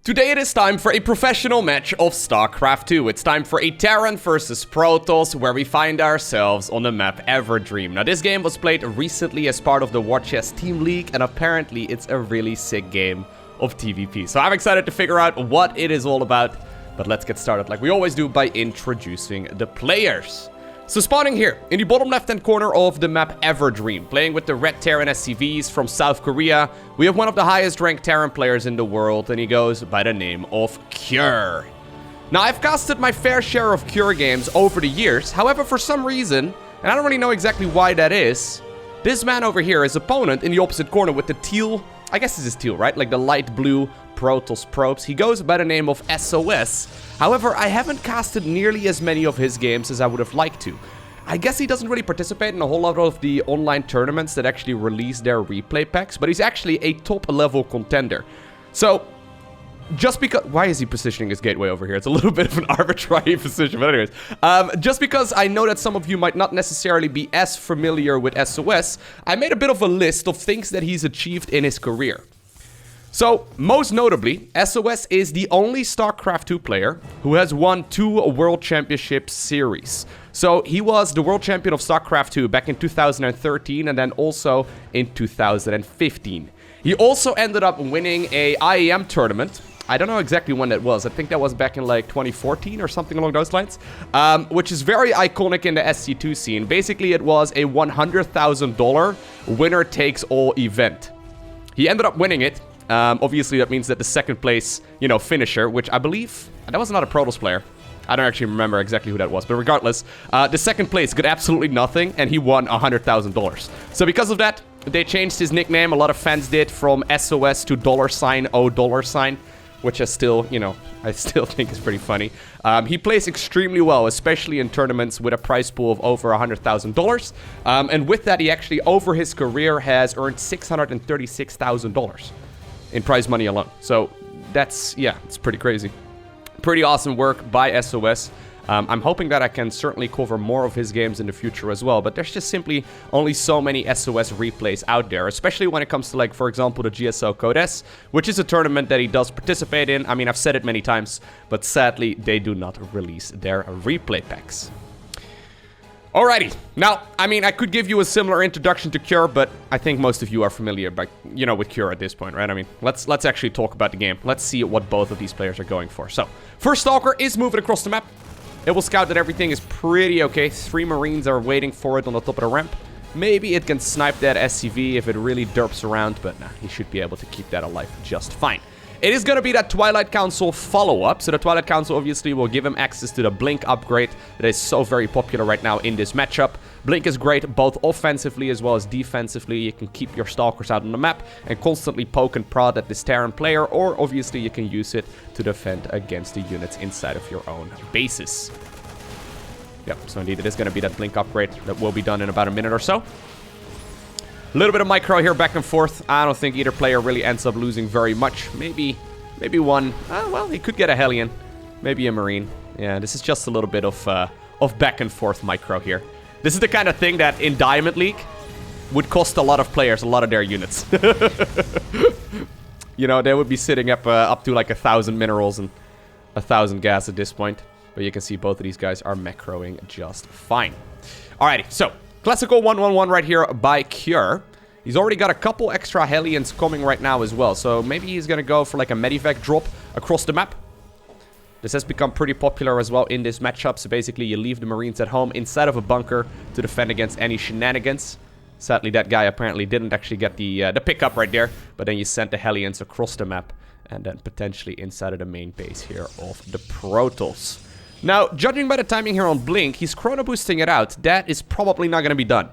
Today it is time for a professional match of StarCraft 2. It's time for a Terran versus Protoss, where we find ourselves on the map Everdream. Now, this game was played recently as part of the War Chest Team League, and apparently it's a really sick game of TVP. So I'm excited to figure out what it is all about, but let's get started like we always do by introducing the players. So spawning here, in the bottom left-hand corner of the map Everdream, playing with the red Terran SCVs from South Korea, we have one of the highest ranked Terran players in the world, and he goes by the name of Cure. Now, I've casted my fair share of Cure games over the years, however, for some reason, and I don't really know exactly why that is, this man over here, his opponent in the opposite corner with the teal, I guess this is teal, right? Like the light blue Protoss probes, he goes by the name of SOS. However, I haven't casted nearly as many of his games as I would have liked to. I guess he doesn't really participate in a whole lot of the online tournaments that actually release their replay packs, but he's actually a top level contender. So, just because... Why is he positioning his gateway over here? It's a little bit of an arbitrary position, but anyways. Just because I know that some of you might not necessarily be as familiar with SOS, I made a bit of a list of things that he's achieved in his career. So, most notably, SOS is the only StarCraft 2 player who has won 2 World Championship series. So, he was the World Champion of StarCraft 2 back in 2013 and then also in 2015. He also ended up winning a IEM tournament. I don't know exactly when that was. I think that was back in like 2014 or something along those lines. Which is very iconic in the SC2 scene. Basically, it was a $100,000 winner-takes-all event. He ended up winning it. Obviously, that means that the second place, finisher, which I believe, that was not a Protoss player. I don't actually remember exactly who that was, but regardless, the second place got absolutely nothing, and he won $100,000. So because of that, they changed his nickname. A lot of fans did, from SOS to $O$, which I still, I still think is pretty funny. He plays extremely well, especially in tournaments with a prize pool of over $100,000. And with that, he actually, over his career, has earned $636,000. in prize money alone. So that's, yeah, it's pretty crazy. Pretty awesome work by SOS. I'm hoping that I can certainly cover more of his games in the future as well, but there's just simply only so many SOS replays out there, especially when it comes to, like, for example, the GSL Code S, which is a tournament that he does participate in. I mean, I've said it many times, but sadly, they do not release their replay packs. Alrighty, now, I mean, I could give you a similar introduction to Cure, but I think most of you are familiar, with Cure at this point, right? I mean, let's actually talk about the game. Let's see what both of these players are going for. So, first Stalker is moving across the map. It will scout that everything is pretty okay. 3 Marines are waiting for it on the top of the ramp. Maybe it can snipe that SCV if it really derps around, but nah, he should be able to keep that alive just fine. It is going to be that Twilight Council follow-up. So the Twilight Council obviously will give him access to the Blink upgrade that is so very popular right now in this matchup. Blink is great both offensively as well as defensively. You can keep your Stalkers out on the map and constantly poke and prod at this Terran player, or obviously you can use it to defend against the units inside of your own bases. Yep, so indeed it is going to be that Blink upgrade that will be done in about a minute or so. A little bit of micro here back and forth. I don't think either player really ends up losing very much. Maybe one. Well, he could get a Hellion. Maybe a Marine. Yeah, this is just a little bit of back and forth micro here. This is the kind of thing that in Diamond League would cost a lot of players a lot of their units. They would be sitting up to like 1,000 minerals and 1,000 gas at this point. But you can see both of these guys are macroing just fine. Alrighty, so classical 1-1-1 right here by Cure. He's already got a couple extra Hellions coming right now as well. So maybe he's going to go for like a Medivac drop across the map. This has become pretty popular as well in this matchup. So basically you leave the Marines at home inside of a bunker to defend against any shenanigans. Sadly, that guy apparently didn't actually get the pickup right there. But then you send the Hellions across the map and then potentially inside of the main base here of the Protoss. Now, judging by the timing here on Blink, he's chrono boosting it out. That is probably not going to be done.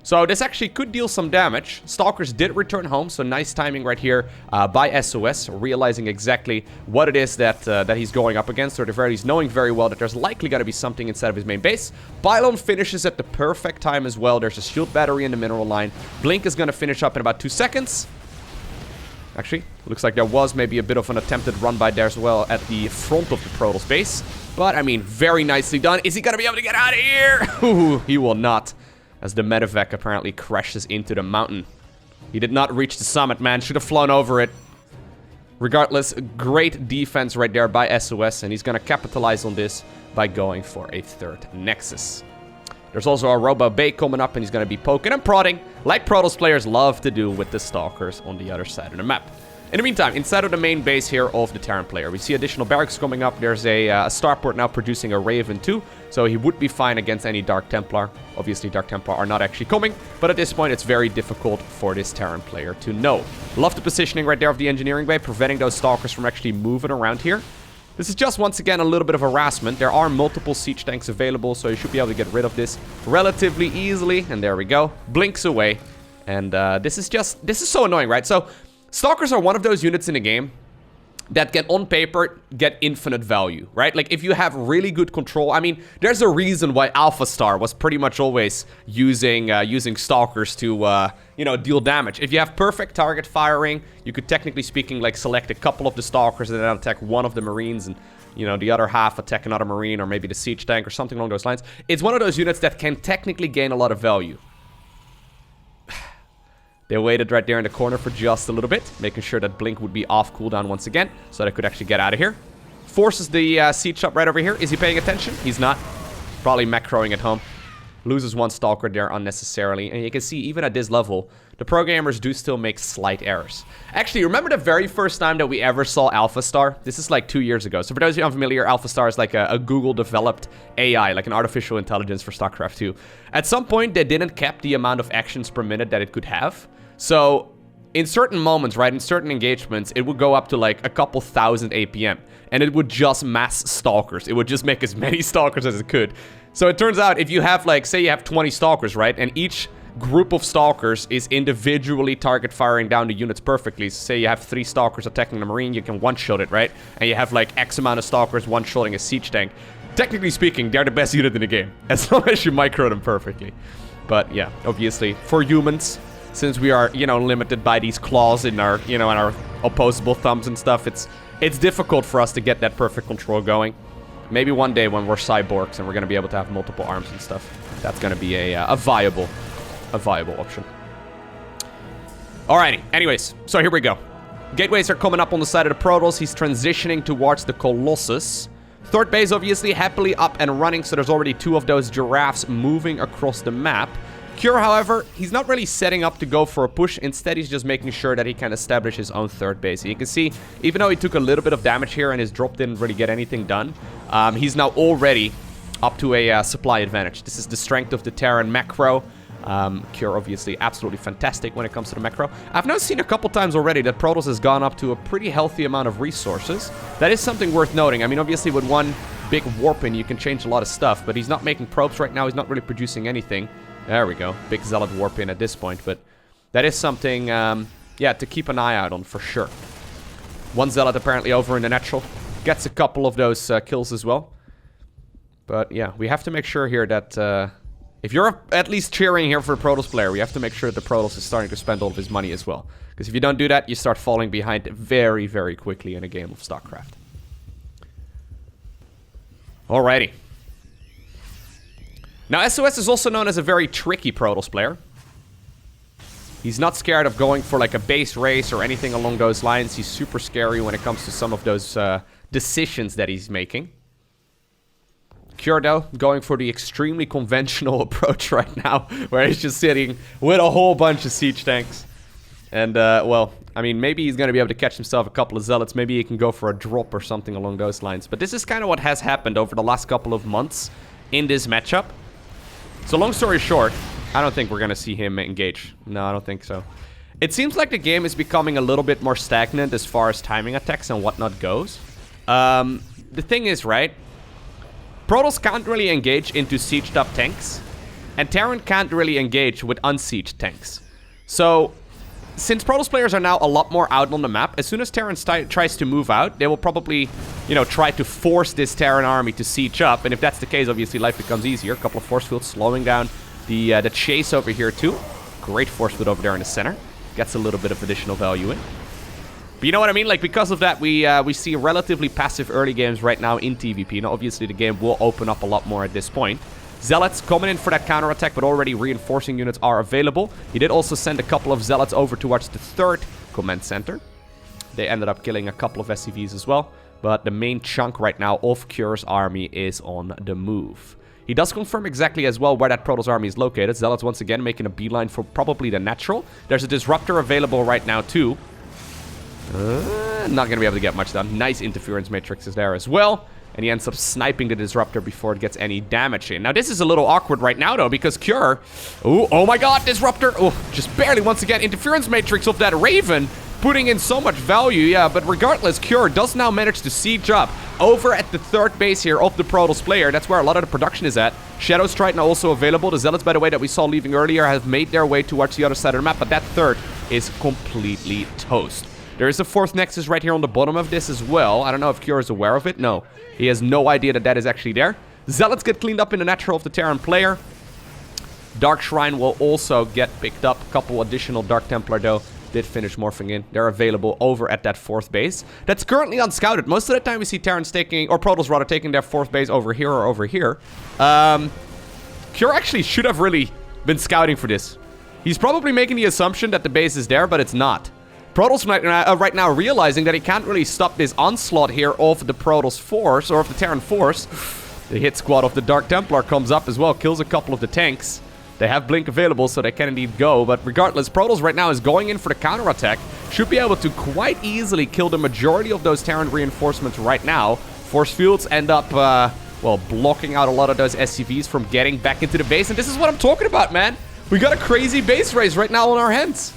So this actually could deal some damage. Stalkers did return home, so nice timing right here by SOS, realizing exactly what it is that he's going up against, or at the very least knowing very well that there's likely going to be something inside of his main base. Pylon finishes at the perfect time as well. There's a shield battery in the mineral line. Blink is going to finish up in about 2 seconds. Actually, looks like there was maybe a bit of an attempted run by there as well at the front of the Protoss base. But, I mean, very nicely done. Is he going to be able to get out of here? Ooh, he will not, as the Medivac apparently crashes into the mountain. He did not reach the summit, man. Should have flown over it. Regardless, great defense right there by SOS, and he's going to capitalize on this by going for a third Nexus. There's also a Robo Bay coming up, and he's going to be poking and prodding, like Protoss players love to do with the Stalkers on the other side of the map. In the meantime, inside of the main base here of the Terran player, we see additional barracks coming up. There's a starport now producing a Raven too, so he would be fine against any Dark Templar. Obviously, Dark Templar are not actually coming, but at this point, it's very difficult for this Terran player to know. Love the positioning right there of the engineering bay, preventing those Stalkers from actually moving around here. This is just, once again, a little bit of harassment. There are multiple siege tanks available, so you should be able to get rid of this relatively easily. And there we go. Blinks away. And this is so annoying, right? So Stalkers are one of those units in the game that can, on paper, get infinite value, right? Like, if you have really good control, I mean, there's a reason why Alpha Star was pretty much always using Stalkers to, you know, deal damage. If you have perfect target firing, you could, technically speaking, like, select a couple of the Stalkers and then attack one of the Marines and, you know, the other half attack another Marine or maybe the siege tank or something along those lines. It's one of those units that can technically gain a lot of value. They waited right there in the corner for just a little bit, making sure that Blink would be off cooldown once again, so they could actually get out of here. Forces the siege up right over here. Is he paying attention? He's not. Probably macroing at home. Loses one Stalker there unnecessarily. And you can see, even at this level, the pro gamers do still make slight errors. Actually, remember the very first time that we ever saw Alpha Star? This is like 2 years ago. So for those of you unfamiliar, Alpha Star is like a Google-developed AI, like an artificial intelligence for StarCraft 2. At some point, they didn't cap the amount of actions per minute that it could have. So in certain moments, right, in certain engagements, it would go up to like a couple thousand APM. And it would just mass Stalkers. It would just make as many Stalkers as it could. So it turns out, if you have, like, say you have 20 Stalkers, right? And each group of Stalkers is individually target firing down the units perfectly. So say you have 3 Stalkers attacking the Marine, you can one-shot it, right? And you have, like, X amount of Stalkers one-shotting a siege tank. Technically speaking, they're the best unit in the game. As long as you micro them perfectly. But, yeah, obviously, for humans, since we are, you know, limited by these claws in our, you know, in our opposable thumbs and stuff, it's difficult for us to get that perfect control going. Maybe one day when we're cyborgs and we're going to be able to have multiple arms and stuff, that's going to be a viable option. Alrighty, anyways, so here we go. Gateways are coming up on the side of the Protoss. He's transitioning towards the Colossus. Third base, obviously, happily up and running, so there's already 2 of those giraffes moving across the map. Cure, however, he's not really setting up to go for a push. Instead, he's just making sure that he can establish his own third base. You can see, even though he took a little bit of damage here and his drop didn't really get anything done, he's now already up to a supply advantage. This is the strength of the Terran macro. Cure, obviously, absolutely fantastic when it comes to the macro. I've now seen a couple times already that Protoss has gone up to a pretty healthy amount of resources. That is something worth noting. I mean, obviously, with one big warp in, you can change a lot of stuff, but he's not making probes right now. He's not really producing anything. There we go. Big Zealot warp in at this point, but that is something, yeah, to keep an eye out on for sure. One Zealot apparently over in the natural. Gets a couple of those kills as well. But yeah, we have to make sure here that, if you're at least cheering here for a Protoss player, we have to make sure that the Protoss is starting to spend all of his money as well. Because if you don't do that, you start falling behind very, very quickly in a game of StarCraft. Alrighty. Now, SOS is also known as a very tricky Protoss player. He's not scared of going for like a base race or anything along those lines. He's super scary when it comes to some of those decisions that he's making. Cure, though, going for the extremely conventional approach right now, where he's just sitting with a whole bunch of siege tanks. And, well, I mean, maybe he's going to be able to catch himself a couple of Zealots. Maybe he can go for a drop or something along those lines. But this is kind of what has happened over the last couple of months in this matchup. So long story short, I don't think we're going to see him engage. No, I don't think so. It seems like the game is becoming a little bit more stagnant as far as timing attacks and whatnot goes. The thing is, right, Protoss can't really engage into sieged up tanks, and Terran can't really engage with unsieged tanks. So, since Protoss players are now a lot more out on the map, as soon as Terran tries to move out, they will probably, you know, try to force this Terran army to siege up. And if that's the case, obviously life becomes easier. A couple of force fields slowing down the chase over here too. Great force field over there in the center. Gets a little bit of additional value in. But you know what I mean? Like, because of that, we see relatively passive early games right now in TVP. Now, obviously, the game will open up a lot more at this point. Zealots coming in for that counterattack, but already reinforcing units are available. He did also send a couple of Zealots over towards the third command center. They ended up killing a couple of SCVs as well. But the main chunk right now of Cure's army is on the move. He does confirm exactly as well where that Protoss army is located. Zealots once again making a beeline for probably the natural. There's a Disruptor available right now too. Not going to be able to get much done. Nice interference matrix is there as well. And he ends up sniping the Disruptor before it gets any damage in. Now, this is a little awkward right now, though, because Cure... Ooh, oh my god, Disruptor! Oh, just barely, once again, interference matrix of that Raven, putting in so much value, yeah. But regardless, Cure does now manage to siege up over at the third base here of the Protoss player. That's where a lot of the production is at. Shadow Strike now also available. The Zealots, by the way, that we saw leaving earlier have made their way towards the other side of the map, but that third is completely toast. There is a fourth Nexus right here on the bottom of this as well. I don't know if Cure is aware of it. No. He has no idea that that is actually there. Zealots get cleaned up in the natural of the Terran player. Dark Shrine will also get picked up. A couple additional Dark Templar, though, did finish morphing in. They're available over at that fourth base. That's currently unscouted. Most of the time we see Terrans taking, or Protoss rather, taking their fourth base over here or over here. Cure actually should have really been scouting for this. He's probably making the assumption that the base is there, but it's not. Protoss right now realizing that he can't really stop this onslaught here of the Protoss force, or of the Terran force. The hit squad of the Dark Templar comes up as well, kills a couple of the tanks. They have Blink available, so they can indeed go. But regardless, Protoss right now is going in for the counterattack. Should be able to quite easily kill the majority of those Terran reinforcements right now. Force fields end up, well, blocking out a lot of those SCVs from getting back into the base. And this is what I'm talking about, man. We got a crazy base race right now on our hands.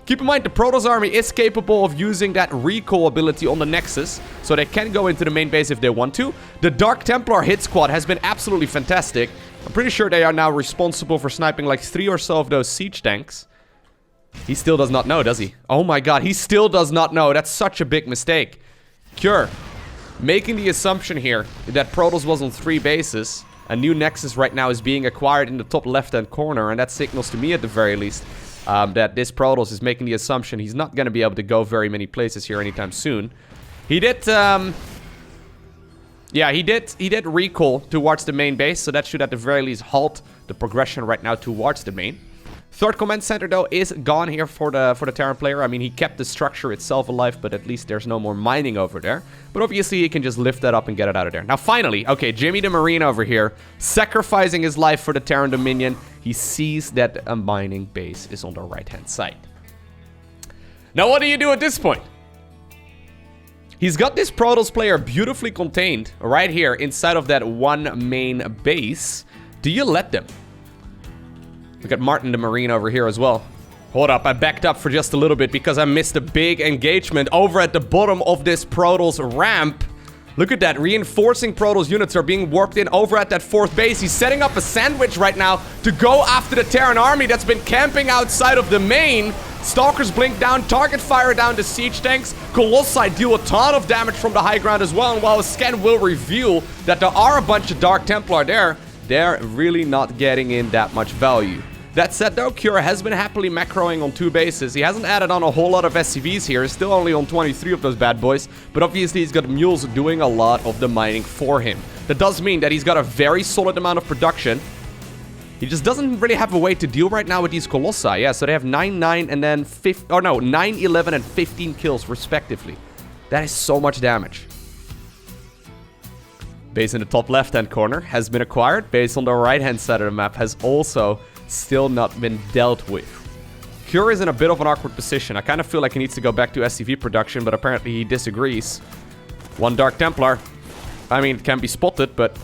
Keep in mind, the Protoss army is capable of using that recall ability on the Nexus, so they can go into the main base if they want to. The Dark Templar hit squad has been absolutely fantastic. I'm pretty sure they are now responsible for sniping like 3 or so of those siege tanks. He still does not know, does he? Oh my god, he still does not know. That's such a big mistake. Cure, making the assumption here that Protoss was on 3 bases. A new Nexus right now is being acquired in the top left-hand corner, and that signals to me at the very least that this Protoss is making the assumption he's not going to be able to go very many places here anytime soon. He did, yeah, he did recall towards the main base, so that should at the very least halt the progression right now towards the main. Third command center, though, is gone here for the Terran player. I mean, he kept the structure itself alive, but at least there's no more mining over there. But obviously, he can just lift that up and get it out of there. Now, finally, okay, Jimmy the Marine over here, sacrificing his life for the Terran Dominion. He sees that a mining base is on the right-hand side. Now, what do you do at this point? He's got this Protoss player beautifully contained right here inside of that one main base. Do you let them? Look at Martin the Marine over here as well. Hold up, I backed up for just a little bit because I missed a big engagement over at the bottom of this Protoss ramp. Look at that, reinforcing Protoss units are being warped in over at that fourth base. He's setting up a sandwich right now to go after the Terran army that's been camping outside of the main. Stalkers blink down, target fire down the siege tanks. Colossi deal a ton of damage from the high ground as well. And while a scan will reveal that there are a bunch of Dark Templar there, they're really not getting in that much value. That said, though, Cure has been happily macroing on 2 bases. He hasn't added on a whole lot of SCVs here. He's still only on 23 of those bad boys. But obviously, he's got mules doing a lot of the mining for him. That does mean that he's got a very solid amount of production. He just doesn't really have a way to deal right now with these Colossi. Yeah, so they have 9, 9, and then 9, 11, and 15 kills, respectively. That is so much damage. Base in the top left-hand corner has been acquired. Base on the right-hand side of the map has also still not been dealt with. Cure is in a bit of an awkward position. I kind of feel like he needs to go back to SCV production, but apparently he disagrees. One Dark Templar. I mean, it can be spotted, but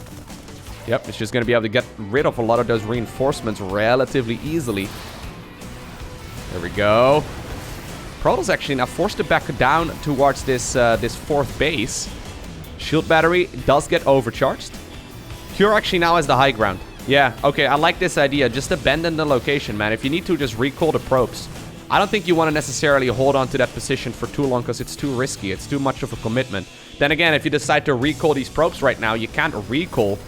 yep, it's just going to be able to get rid of a lot of those reinforcements relatively easily. There we go. Protoss actually now forced to back down towards this fourth base. Shield battery does get overcharged. Cure actually now has the high ground. Yeah, okay, I like this idea. Just abandon the location, man. If you need to, just recall the probes. I don't think you want to necessarily hold on to that position for too long because it's too risky. It's too much of a commitment. Then again, if you decide to recall these probes right now, you can't recall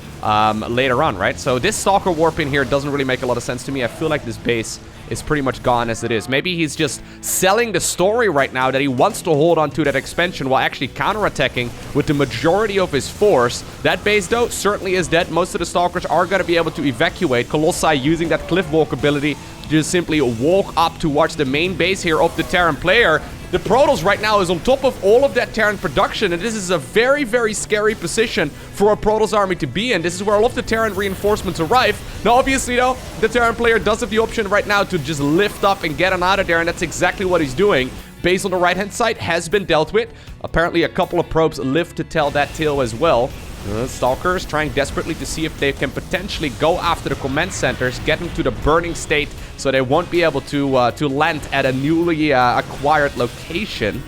later on, right? So this Stalker warp in here doesn't really make a lot of sense to me. I feel like this base is pretty much gone as it is. Maybe he's just selling the story right now that he wants to hold on to that expansion while actually counterattacking with the majority of his force. That base, though, certainly is dead. Most of the Stalkers are going to be able to evacuate. Colossi using that cliff walk ability to just simply walk up towards the main base here of the Terran player. The Protoss right now is on top of all of that Terran production, and this is a very, very scary position for a Protoss army to be in. This is where all of the Terran reinforcements arrive. Now, obviously, though, the Terran player does have the option right now to just lift up and get on out of there, and that's exactly what he's doing. Base on the right-hand side has been dealt with. Apparently, a couple of probes live to tell that tale as well. Stalkers trying desperately to see if they can potentially go after the command centers, get them to the burning state so they won't be able to land at a newly acquired location.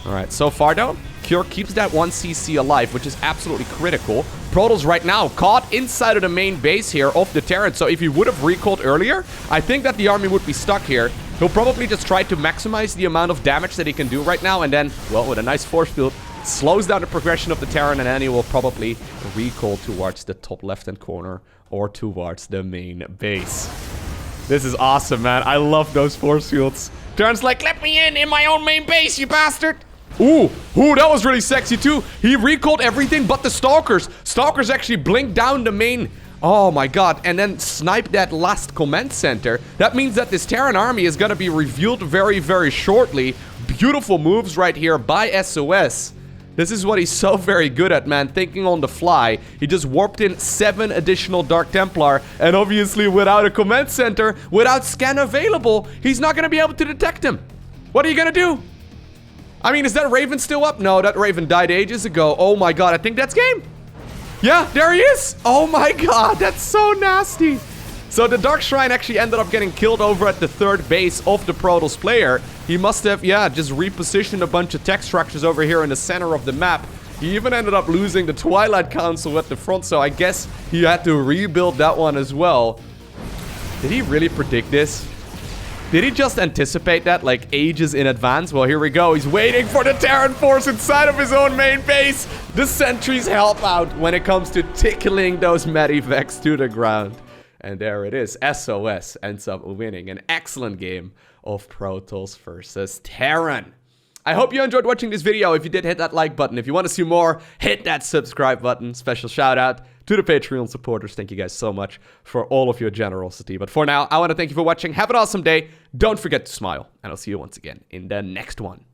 Alright, so far though, Cure keeps that 1 CC alive, which is absolutely critical. Protoss right now caught inside of the main base here of the Terran, so if he would have recalled earlier, I think that the army would be stuck here. He'll probably just try to maximize the amount of damage that he can do right now, and then, well, with a nice force field, slows down the progression of the Terran, and then he will probably recall towards the top left-hand corner or towards the main base. This is awesome, man. I love those force fields. Terran's like, let me in my own main base, you bastard. Ooh, that was really sexy too. He recalled everything but the Stalkers. Stalkers actually blinked down the main... Oh my god, and then snipe that last command center. That means that this Terran army is gonna be revealed very, very shortly. Beautiful moves right here by SOS. This is what he's so very good at, man, thinking on the fly. He just warped in 7 additional Dark Templar, and obviously without a command center, without scan available, he's not gonna be able to detect him. What are you gonna do? I mean, is that Raven still up? No, that Raven died ages ago. Oh my god, I think that's game. Yeah, there he is. Oh my god, that's so nasty. So the Dark Shrine actually ended up getting killed over at the 3rd base of the Protoss player. He must have, yeah, just repositioned a bunch of tech structures over here in the center of the map. He even ended up losing the Twilight Council at the front, so I guess he had to rebuild that one as well. Did he really predict this? Did he just anticipate that, like, ages in advance? Well, here we go. He's waiting for the Terran force inside of his own main base. The sentries help out when it comes to tickling those medivacs to the ground. And there it is. SOS ends up winning an excellent game of Protoss versus Terran. I hope you enjoyed watching this video. If you did, hit that like button. If you want to see more, hit that subscribe button. Special shout out to the Patreon supporters. Thank you guys so much for all of your generosity. But for now, I want to thank you for watching. Have an awesome day. Don't forget to smile. And I'll see you once again in the next one.